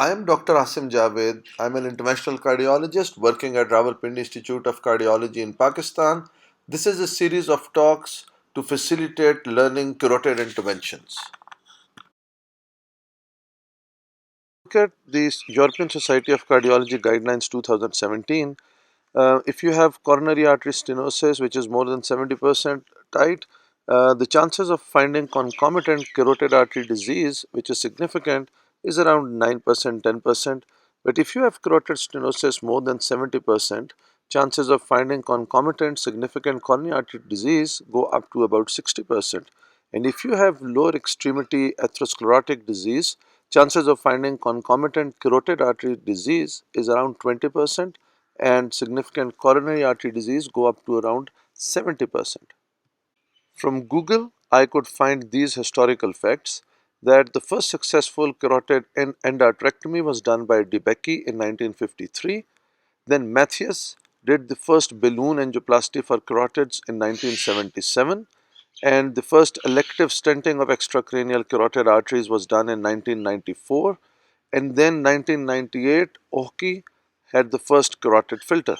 I am Dr. Asim Javed. I'm an interventional cardiologist working at Rawalpindi Institute of Cardiology in Pakistan. This is a series of talks to facilitate learning carotid interventions. Look at the European Society of Cardiology Guidelines 2017. If you have coronary artery stenosis, which is more than 70% tight, the chances of finding concomitant carotid artery disease, which is significant, is around 9%, 10%. But if you have carotid stenosis more than 70%, chances of finding concomitant significant coronary artery disease go up to about 60%. And if you have lower extremity atherosclerotic disease, chances of finding concomitant carotid artery disease is around 20%, and significant coronary artery disease go up to around 70%. From Google, I could find these historical facts that the first successful carotid endarterectomy was done by DeBakey in 1953. Then Matthias did the first balloon angioplasty for carotids in 1977, and the first elective stenting of extracranial carotid arteries was done in 1994, and then 1998 Oki had the first carotid filter.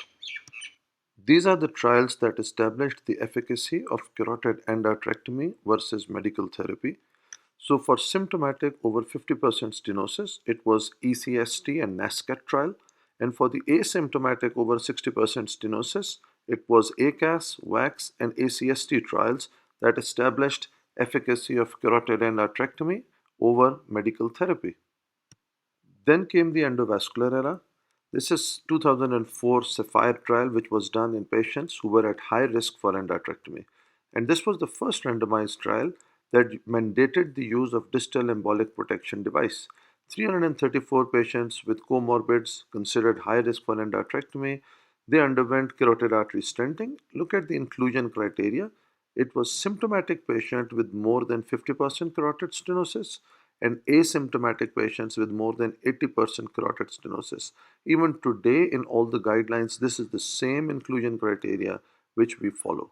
These are the trials that established the efficacy of carotid endarterectomy versus medical therapy. So for symptomatic over 50% stenosis, it was ECST and NASCAT trial. And for the asymptomatic over 60% stenosis, it was ACAS, WAX, and ACST trials that established efficacy of carotid endarterectomy over medical therapy. Then came the endovascular era. This is 2004 Sapphire trial, which was done in patients who were at high risk for endarterectomy. And this was the first randomized trial that mandated the use of distal embolic protection device. 334 patients with comorbids considered high risk for endarterectomy. They underwent carotid artery stenting. Look at the inclusion criteria. It was symptomatic patient with more than 50% carotid stenosis and asymptomatic patients with more than 80% carotid stenosis. Even today, in all the guidelines, this is the same inclusion criteria which we follow.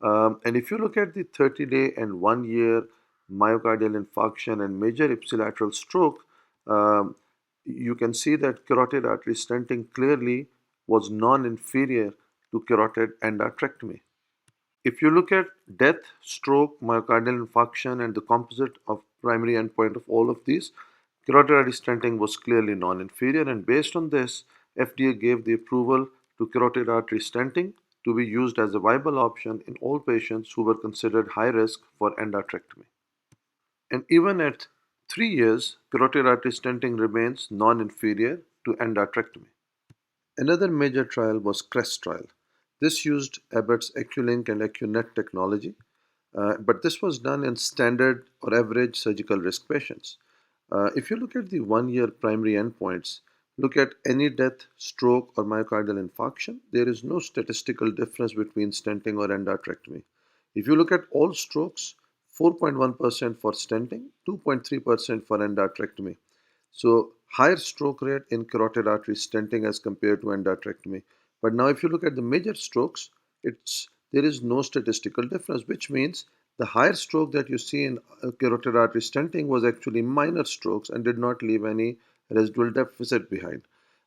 And if you look at the 30-day and 1 year myocardial infarction and major ipsilateral stroke, you can see that carotid artery stenting clearly was non-inferior to carotid endarterectomy. If you look at death, stroke, myocardial infarction, and the composite of primary endpoint of all of these, carotid artery stenting was clearly non-inferior, and based on this, FDA gave the approval to carotid artery stenting to be used as a viable option in all patients who were considered high risk for endarterectomy. And even at 3 years, carotid artery stenting remains non-inferior to endarterectomy. Another major trial was CREST trial. This used Abbott's Acculink and Accunet technology, but this was done in standard or average surgical risk patients. If you look at the 1 year primary endpoints, look at any death, stroke, or myocardial infarction, there is no statistical difference between stenting or endarterectomy. If you look at all strokes, 4.1% for stenting, 2.3% for endarterectomy. So higher stroke rate in carotid artery stenting as compared to endarterectomy. But now if you look at the major strokes, there is no statistical difference, which means the higher stroke that you see in carotid artery stenting was actually minor strokes and did not leave any residual deficit behind.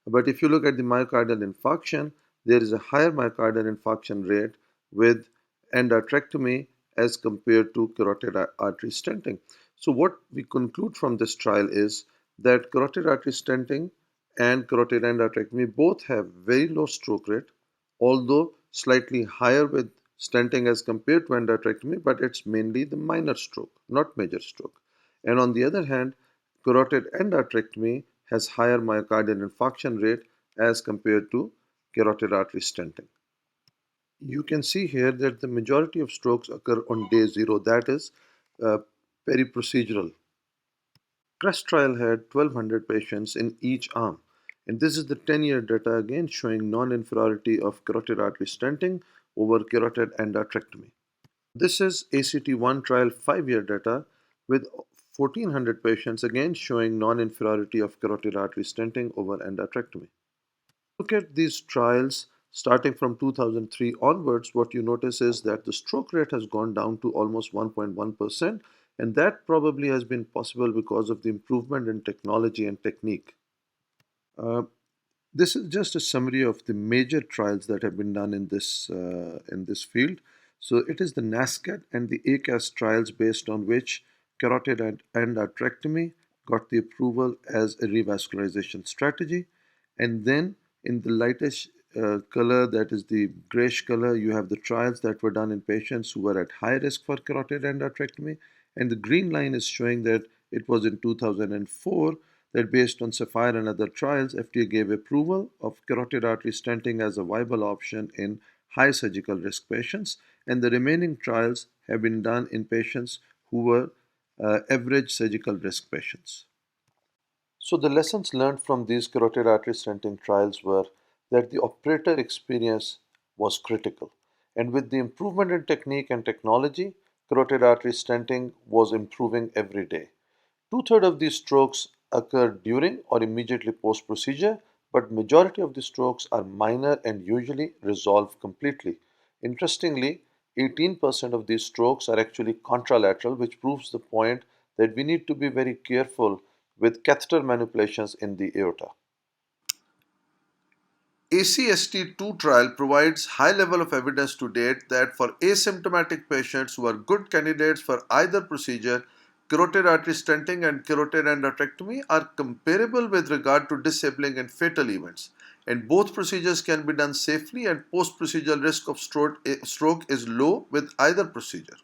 But if you look at the myocardial infarction, there is a higher myocardial infarction rate with endarterectomy as compared to carotid artery stenting. So what we conclude from this trial is that carotid artery stenting and carotid endarterectomy both have very low stroke rate, although slightly higher with stenting as compared to endarterectomy, but it's mainly the minor stroke, not major stroke. And on the other hand, carotid endarterectomy has higher myocardial infarction rate as compared to carotid artery stenting. You can see here that the majority of strokes occur on day 0, that is uh, periprocedural. CREST trial had 1200 patients in each arm, and this is the 10-year data again showing non-inferiority of carotid artery stenting over carotid endarterectomy. This is ACT1 trial 5-year data with 1400 patients again showing non-inferiority of carotid artery stenting over endarterectomy. Look at these trials starting from 2003 onwards, what you notice is that the stroke rate has gone down to almost 1.1%, and that probably has been possible because of the improvement in technology and technique. Uh, this is just a summary of the major trials that have been done in this field. So it is the NASCAT and the ACAS trials based on which carotid endarterectomy got the approval as a revascularization strategy. And then in the lightest color, that is the grayish color, you have the trials that were done in patients who were at high risk for carotid endarterectomy. And the green line is showing that it was in 2004 that based on Sapphire and other trials, FDA gave approval of carotid artery stenting as a viable option in high surgical risk patients, and the remaining trials have been done in patients who were average surgical risk patients. So the lessons learned from these carotid artery stenting trials were that the operator experience was critical. And with the improvement in technique and technology, carotid artery stenting was improving every day. Two-thirds of these strokes occur during or immediately post-procedure, but majority of the strokes are minor and usually resolve completely. Interestingly, 18% of these strokes are actually contralateral, which proves the point that we need to be very careful with catheter manipulations in the aorta. ACST2 trial provides high level of evidence to date that for asymptomatic patients who are good candidates for either procedure, carotid artery stenting and carotid endarterectomy are comparable with regard to disabling and fatal events. And both procedures can be done safely, and post-procedural risk of stroke is low with either procedure.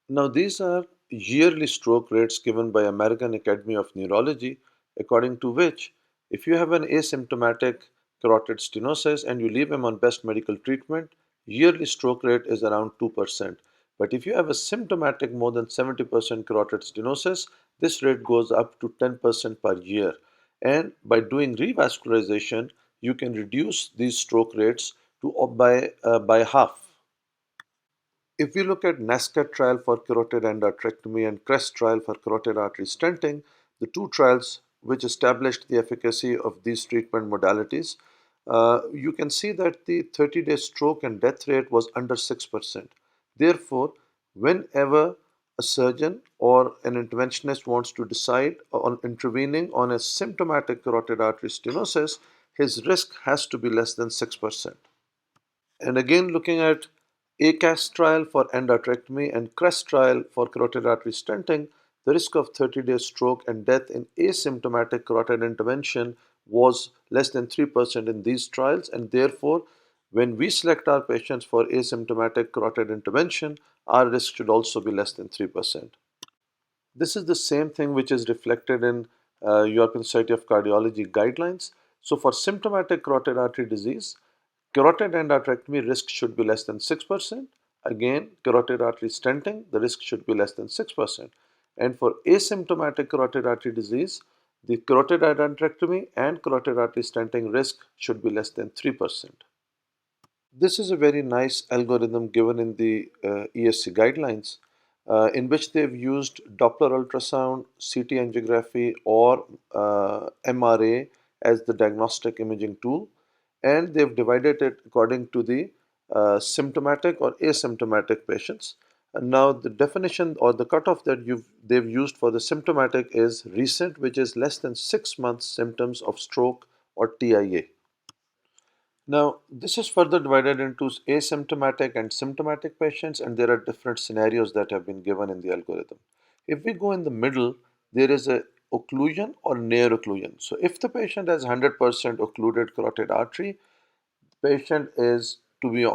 Now, these are yearly stroke rates given by American Academy of Neurology, according to which if you have an asymptomatic carotid stenosis and you leave him on best medical treatment, yearly stroke rate is around 2%. But if you have a symptomatic more than 70% carotid stenosis, this rate goes up to 10% per year. And by doing revascularization, you can reduce these stroke rates by half. If we look at NASCAT trial for carotid endarterectomy and CREST trial for carotid artery stenting, the two trials which established the efficacy of these treatment modalities, you can see that the 30-day stroke and death rate was under 6%. Therefore, whenever a surgeon or an interventionist wants to decide on intervening on a symptomatic carotid artery stenosis, his risk has to be less than 6%. And again, looking at ACAS trial for endarterectomy and CREST trial for carotid artery stenting, the risk of 30-day stroke and death in asymptomatic carotid intervention was less than 3% in these trials, and therefore, when we select our patients for asymptomatic carotid intervention, our risk should also be less than 3%. This is the same thing which is reflected in European Society of Cardiology guidelines. So for symptomatic carotid artery disease, carotid endarterectomy risk should be less than 6%. Again, carotid artery stenting, the risk should be less than 6%. And for asymptomatic carotid artery disease, the carotid endarterectomy and carotid artery stenting risk should be less than 3%. This is a very nice algorithm given in the ESC guidelines, in which they've used Doppler ultrasound, CT angiography, or MRA as the diagnostic imaging tool, and they've divided it according to the symptomatic or asymptomatic patients. And now the definition or the cutoff that they've used for the symptomatic is recent, which is less than 6 months symptoms of stroke or TIA. Now, this is further divided into asymptomatic and symptomatic patients, and there are different scenarios that have been given in the algorithm. If we go in the middle, there is a occlusion or near occlusion. So, if the patient has 100% occluded carotid artery, the patient is to be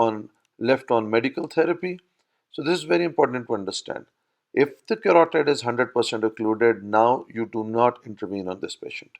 left on medical therapy. So, this is very important to understand. If the carotid is 100% occluded, now you do not intervene on this patient.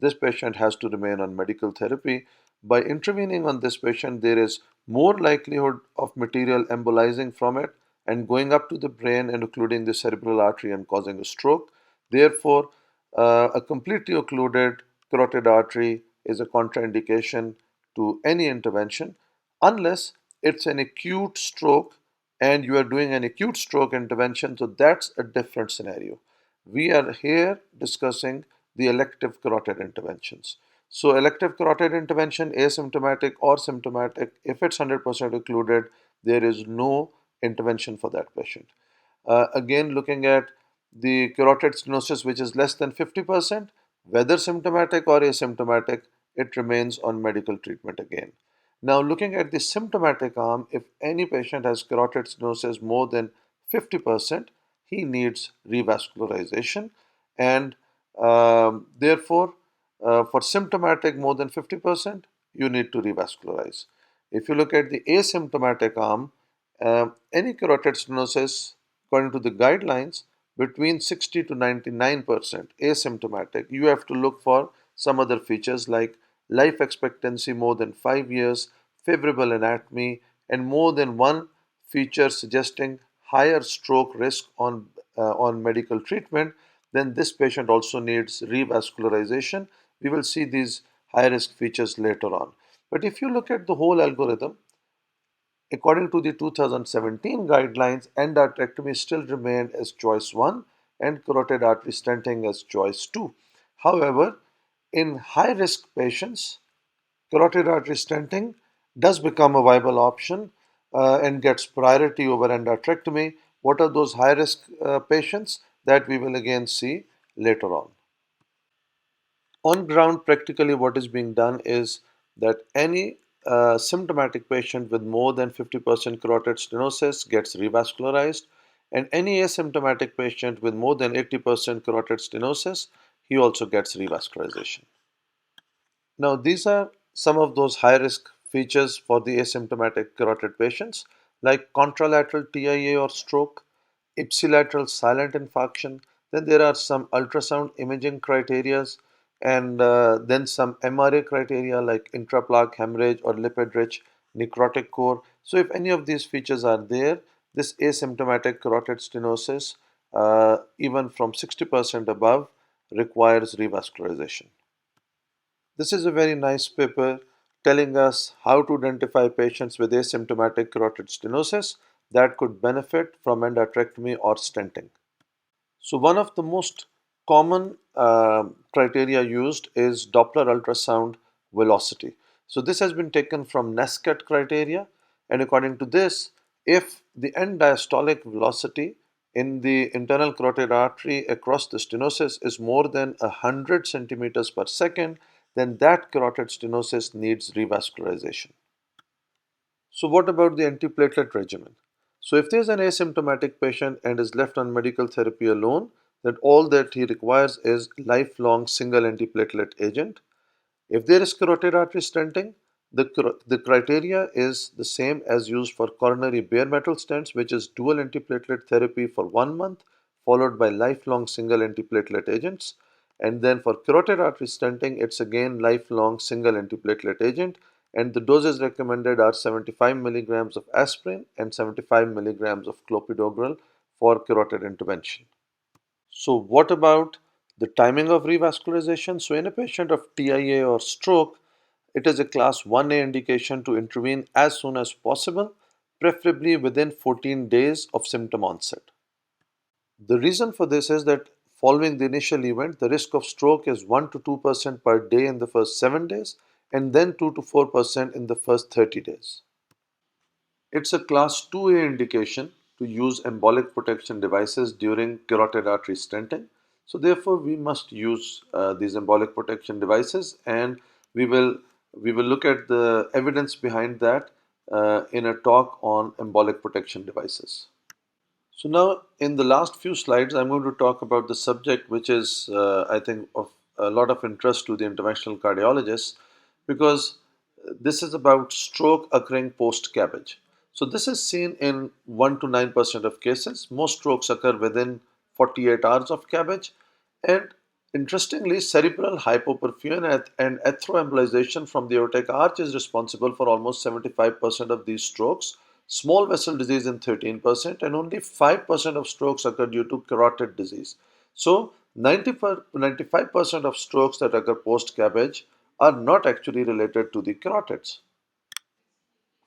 This patient has to remain on medical therapy. By intervening on this patient, there is more likelihood of material embolizing from it and going up to the brain and occluding the cerebral artery and causing a stroke. Therefore, a completely occluded carotid artery is a contraindication to any intervention unless it's an acute stroke and you are doing an acute stroke intervention. So that's a different scenario. We are here discussing the elective carotid interventions. So elective carotid intervention, asymptomatic or symptomatic, if it's 100% occluded, there is no intervention for that patient. Again, looking at the carotid stenosis, which is less than 50%, Whether symptomatic or asymptomatic, it remains on medical treatment again. Now, looking at the symptomatic arm, if any patient has carotid stenosis more than 50%, he needs revascularization, and therefore, for symptomatic more than 50%, you need to revascularize. If you look at the asymptomatic arm, any carotid stenosis, according to the guidelines, between 60 to 99% asymptomatic, you have to look for some other features like life expectancy more than 5 years, favorable anatomy, and more than one feature suggesting higher stroke risk on medical treatment. Then this patient also needs revascularization. We will see these high risk features later on. But if you look at the whole algorithm, according to the 2017 guidelines, endarterectomy still remained as choice 1 and carotid artery stenting as choice 2. However, in high risk patients, carotid artery stenting does become a viable option and gets priority over endarterectomy. What are those high risk patients? That we will again see later on. On ground, practically what is being done is that any symptomatic patient with more than 50% carotid stenosis gets revascularized, and any asymptomatic patient with more than 80% carotid stenosis, he also gets revascularization. Now, these are some of those high risk features for the asymptomatic carotid patients, like contralateral TIA or stroke, ipsilateral silent infarction. Then there are some ultrasound imaging criteria, and then some MRA criteria like intraplaque hemorrhage or lipid rich necrotic core. So, if any of these features are there, this asymptomatic carotid stenosis, even from 60% above, requires revascularization. This is a very nice paper telling us how to identify patients with asymptomatic carotid stenosis that could benefit from endarterectomy or stenting. So, one of the most common criteria used is Doppler ultrasound velocity. So, this has been taken from NESCAT criteria, and according to this, if the end diastolic velocity in the internal carotid artery across the stenosis is more than 100 centimeters per second, then that carotid stenosis needs revascularization. So, what about the antiplatelet regimen? So, if there's an asymptomatic patient and is left on medical therapy alone, then all that he requires is lifelong single antiplatelet agent. If there is carotid artery stenting, the criteria is the same as used for coronary bare metal stents, which is dual antiplatelet therapy for 1 month, followed by lifelong single antiplatelet agents. And then for carotid artery stenting, it's again lifelong single antiplatelet agent. And the doses recommended are 75 milligrams of aspirin and 75 milligrams of clopidogrel for carotid intervention. So, what about the timing of revascularization? So, in a patient of TIA or stroke, it is a class 1A indication to intervene as soon as possible, preferably within 14 days of symptom onset. The reason for this is that following the initial event, the risk of stroke is 1 to 2% per day in the first 7 days and then 2 to 4% in the first 30 days. It's a class 2A indication to use embolic protection devices during carotid artery stenting. So therefore, we must use these embolic protection devices, and we will we will look at the evidence behind that in a talk on embolic protection devices. So now, in the last few slides, I'm going to talk about the subject which is, I think, of a lot of interest to the interventional cardiologists, because this is about stroke occurring post-CABG. So this is seen in 1 to 9% of cases. Most strokes occur within 48 hours of CABG, and interestingly, cerebral hypoperfusion and atheroembolization from the aortic arch is responsible for almost 75% of these strokes, small vessel disease in 13%, and only 5% of strokes occur due to carotid disease. So, 95% of strokes that occur post CABG are not actually related to the carotids.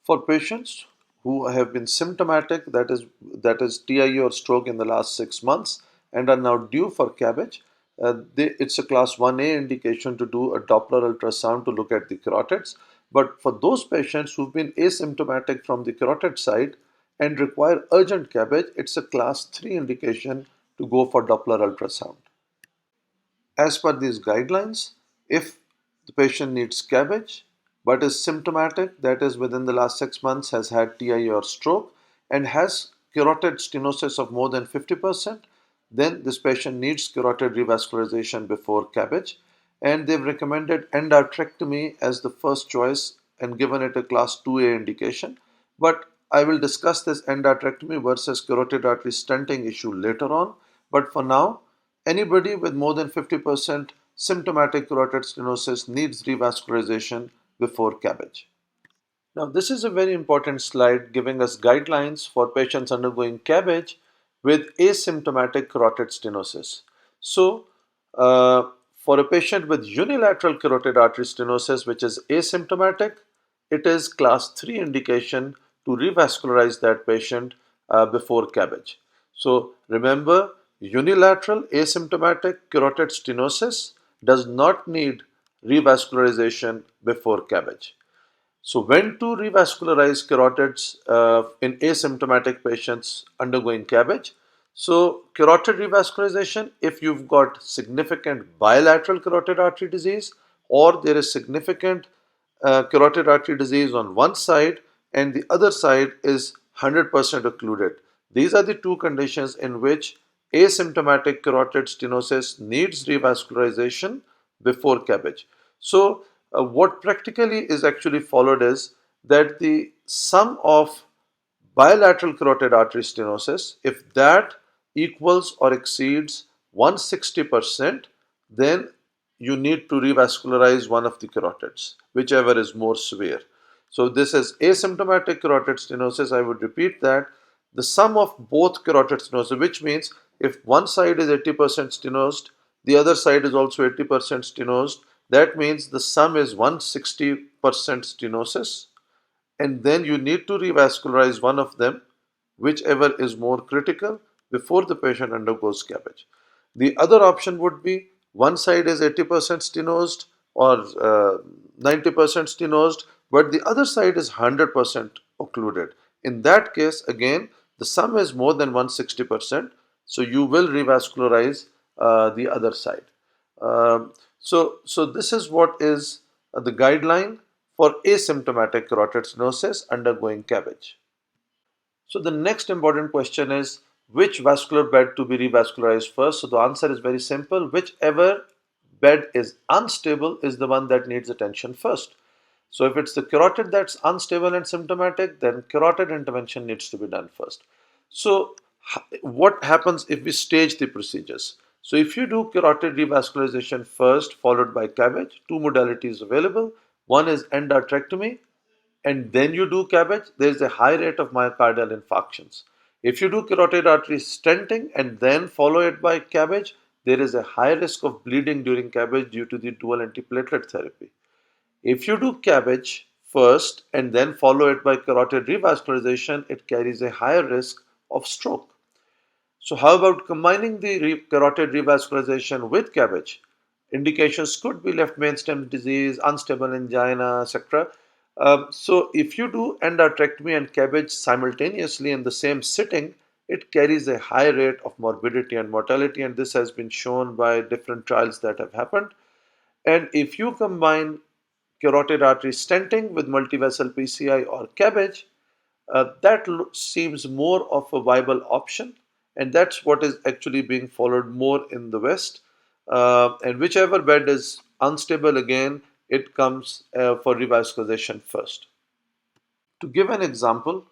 For patients who have been symptomatic, that is TIA or stroke in the last 6 months and are now due for CABG, it's a class 1A indication to do a Doppler ultrasound to look at the carotids. But for those patients who've been asymptomatic from the carotid side and require urgent CABG, it's a class 3 indication to go for Doppler ultrasound. as per these guidelines, if the patient needs CABG but is symptomatic, that is within the last 6 months has had TIA or stroke and has carotid stenosis of more than 50%, then this patient needs carotid revascularization before CABG, and they've recommended endarterectomy as the first choice and given it a class 2A indication. But I will discuss this endarterectomy versus carotid artery stenting issue later on. But for now, anybody with more than 50% symptomatic carotid stenosis needs revascularization before CABG. Now, this is a very important slide giving us guidelines for patients undergoing CABG with asymptomatic carotid stenosis. So, for a patient with unilateral carotid artery stenosis, which is asymptomatic, it is class 3 indication to revascularize that patient before CABG. So, remember, unilateral asymptomatic carotid stenosis does not need revascularization before CABG. So, when to revascularize carotids in asymptomatic patients undergoing CABG? So, carotid revascularization, if you've got significant bilateral carotid artery disease or there is significant carotid artery disease on one side and the other side is 100% occluded. These are the two conditions in which asymptomatic carotid stenosis needs revascularization before CABG. So, what practically is actually followed is that the sum of bilateral carotid artery stenosis, if that equals or exceeds 160%, then you need to revascularize one of the carotids, whichever is more severe. So this is asymptomatic carotid stenosis. I would repeat that the sum of both carotid stenosis, which means if one side is 80% stenosed, the other side is also 80% stenosed, that means the sum is 160% stenosis, and then you need to revascularize one of them, whichever is more critical, before the patient undergoes CABG. The other option would be one side is 80% stenosed or 90% stenosed, but the other side is 100% occluded. In that case, again, the sum is more than 160%, so you will revascularize the other side. So this is what is the guideline for asymptomatic carotid stenosis undergoing CABG. So the next important question is which vascular bed to be revascularized first. So the answer is very simple. Whichever bed is unstable is the one that needs attention first. So if it's the carotid that's unstable and symptomatic, then carotid intervention needs to be done first. So what happens if we stage the procedures? So if you do carotid revascularization first, followed by CABG, two modalities available. One is endarterectomy, and then you do CABG, there is a high rate of myocardial infarctions. If you do carotid artery stenting and then follow it by CABG, there is a high risk of bleeding during CABG due to the dual antiplatelet therapy. If you do CABG first and then follow it by carotid revascularization, it carries a higher risk of stroke. So how about combining the carotid revascularization with CABG? Indications could be left mainstem disease, unstable angina, etc. So if you do endarterectomy and CABG simultaneously in the same sitting, it carries a high rate of morbidity and mortality, and this has been shown by different trials that have happened. And if you combine carotid artery stenting with multivessel PCI or CABG, that seems more of a viable option, and that's what is actually being followed more in the West. And whichever bed is unstable, again, it comes for revascularization first. To give an example,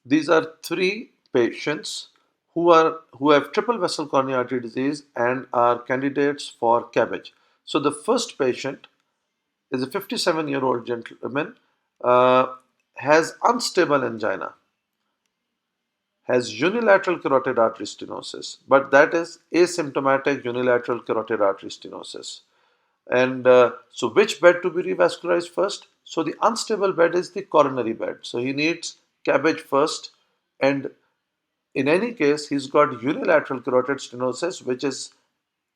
these are three patients who have triple vessel coronary artery disease and are candidates for CABG. So the first patient is a 57-year-old gentleman, has unstable angina, has unilateral carotid artery stenosis, but that is asymptomatic unilateral carotid artery stenosis. And so which bed to be revascularized first? So the unstable bed is the coronary bed. So he needs CABG first, and in any case, he's got unilateral carotid stenosis, which is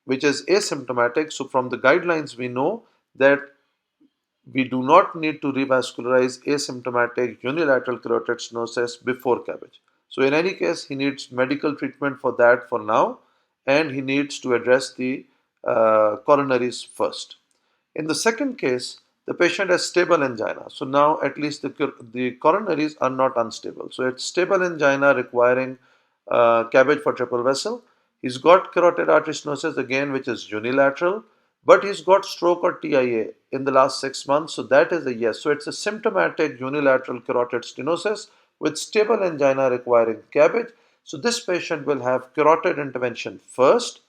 asymptomatic. So from the guidelines, we know that we do not need to revascularize asymptomatic unilateral carotid stenosis before CABG. So in any case, he needs medical treatment for that for now, and he needs to address the coronaries first. In the second case, the patient has stable angina. So now at least the coronaries are not unstable. So it's stable angina requiring CABG for triple vessel. He's got carotid artery stenosis again, which is unilateral, but he's got stroke or TIA in the last 6 months. So that is a yes. So it's a symptomatic unilateral carotid stenosis with stable angina requiring CABG. So this patient will have carotid intervention first,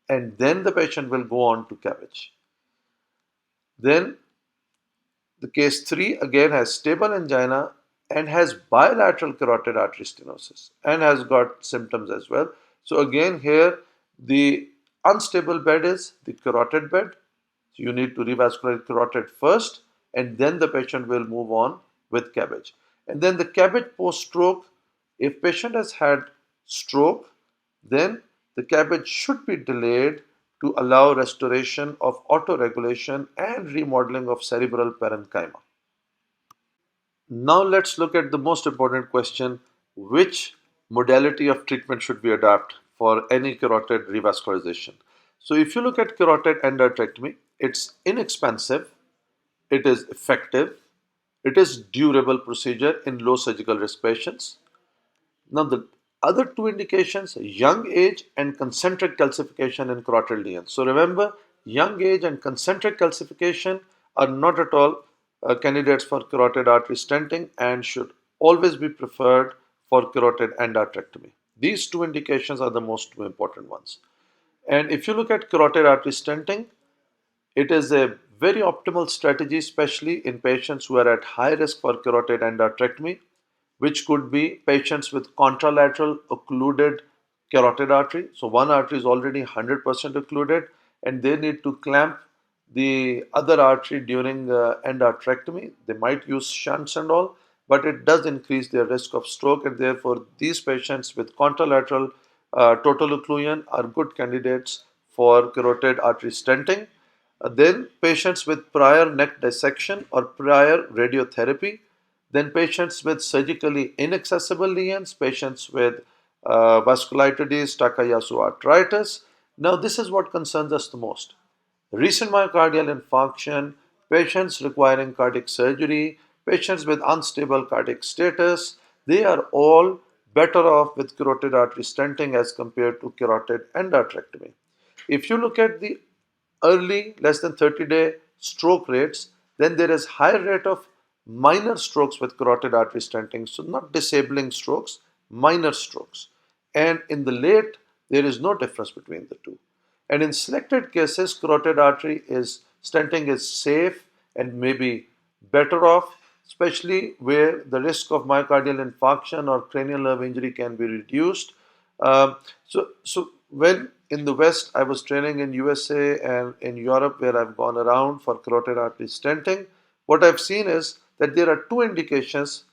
and then the patient will go on to CABG. Then the case 3 again has stable angina and has bilateral carotid artery stenosis and has got symptoms as well. So again here the unstable bed is the carotid bed. So you need to revascularize carotid first, and then the patient will move on with CABG. And then the CABG post-stroke, if patient has had stroke, then the CABG should be delayed to allow restoration of autoregulation and remodeling of cerebral parenchyma. Now let's look at the most important question: which modality of treatment should we adopt for any carotid revascularization? So if you look at carotid endarterectomy, it's inexpensive, it is effective, it is durable procedure in low surgical risk patients. Now, the other two indications, young age and concentric calcification in carotid lesions. So, remember, young age and concentric calcification are not at all candidates for carotid artery stenting and should always be preferred for carotid endarterectomy. These two indications are the most important ones. And if you look at carotid artery stenting, it is a very optimal strategy, especially in patients who are at high risk for carotid endarterectomy, which could be patients with contralateral occluded carotid artery. So one artery is already 100% occluded, and they need to clamp the other artery during endarterectomy. They might use shunts and all, but it does increase their risk of stroke, and therefore these patients with contralateral total occlusion are good candidates for carotid artery stenting. Then patients with prior neck dissection or prior radiotherapy. Then patients with surgically inaccessible lesions, patients with vasculitis, Takayasu arthritis. Now this is what concerns us the most. Recent myocardial infarction, patients requiring cardiac surgery, patients with unstable cardiac status, they are all better off with carotid artery stenting as compared to carotid endarterectomy. If you look at the early less than 30-day stroke rates, then there is higher rate of minor strokes with carotid artery stenting. So not disabling strokes, minor strokes. And in the late, there is no difference between the two. And in selected cases, carotid artery is stenting is safe and maybe better off, especially where the risk of myocardial infarction or cranial nerve injury can be reduced. So when in the West, I was training in USA and in Europe, where I've gone around for carotid artery stenting, what I've seen is that there are two indications,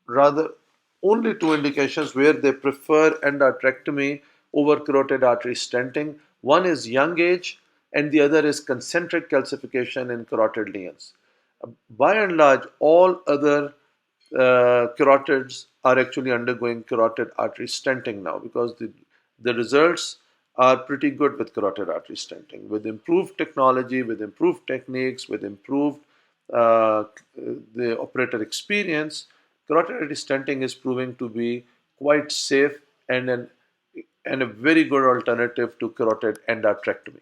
rather only two indications, where they prefer endarterectomy over carotid artery stenting. One is young age, and the other is concentric calcification in carotid lesions. By and large, all other carotids are actually undergoing carotid artery stenting now, because the results are pretty good with carotid artery stenting. With improved technology, with improved techniques, with improved the operator experience, carotid artery stenting is proving to be quite safe and a very good alternative to carotid endarterectomy.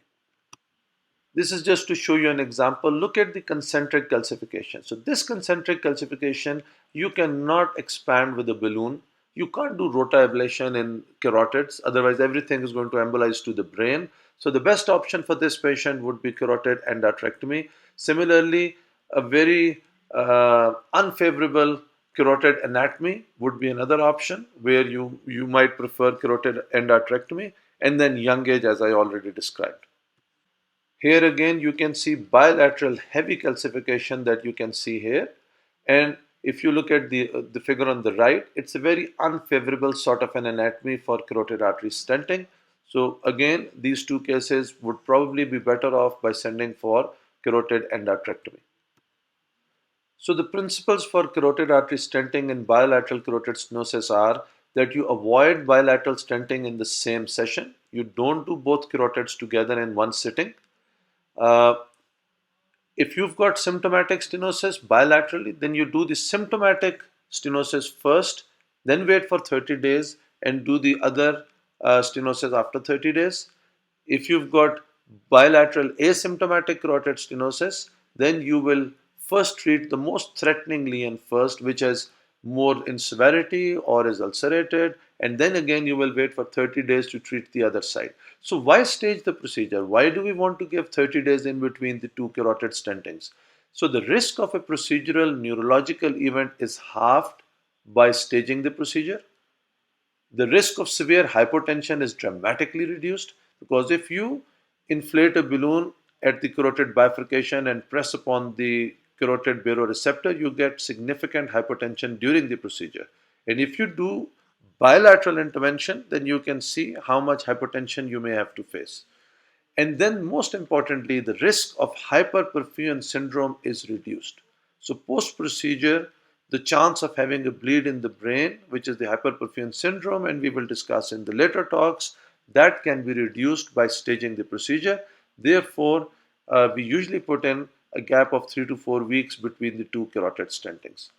This is just to show you an example. Look at the concentric calcification. So this concentric calcification, you cannot expand with a balloon. You can't do rotablation in carotids, otherwise everything is going to embolize to the brain. So the best option for this patient would be carotid endarterectomy. Similarly, a very unfavorable carotid anatomy would be another option, where you might prefer carotid endarterectomy, and then young age, as I already described. Here again, you can see bilateral heavy calcification that you can see here. And if you look at the figure on the right, it's a very unfavorable sort of an anatomy for carotid artery stenting. So again, these two cases would probably be better off by sending for carotid endarterectomy. So the principles for carotid artery stenting and bilateral carotid stenosis are: that you avoid bilateral stenting in the same session. You don't do both carotids together in one sitting. Uh, if you've got symptomatic stenosis bilaterally, then you do the symptomatic stenosis first, then wait for 30 days and do the other stenosis after 30 days. If you've got bilateral asymptomatic carotid stenosis, then you will first treat the most threatening lesion first, which is more in severity or is ulcerated, and then again you will wait for 30 days to treat the other side. So why stage the procedure? Why do we want to give 30 days in between the two carotid stentings? So the risk of a procedural neurological event is halved by staging the procedure. The risk of severe hypotension is dramatically reduced, because if you inflate a balloon at the carotid bifurcation and press upon the carotid baroreceptor, you get significant hypotension during the procedure. And if you do bilateral intervention, then you can see how much hypotension you may have to face. And then, most importantly, the risk of hyperperfusion syndrome is reduced. So, post procedure, the chance of having a bleed in the brain, which is the hyperperfusion syndrome, and we will discuss in the later talks, that can be reduced by staging the procedure. Therefore, we usually put in a gap of 3 to 4 weeks between the two carotid stentings.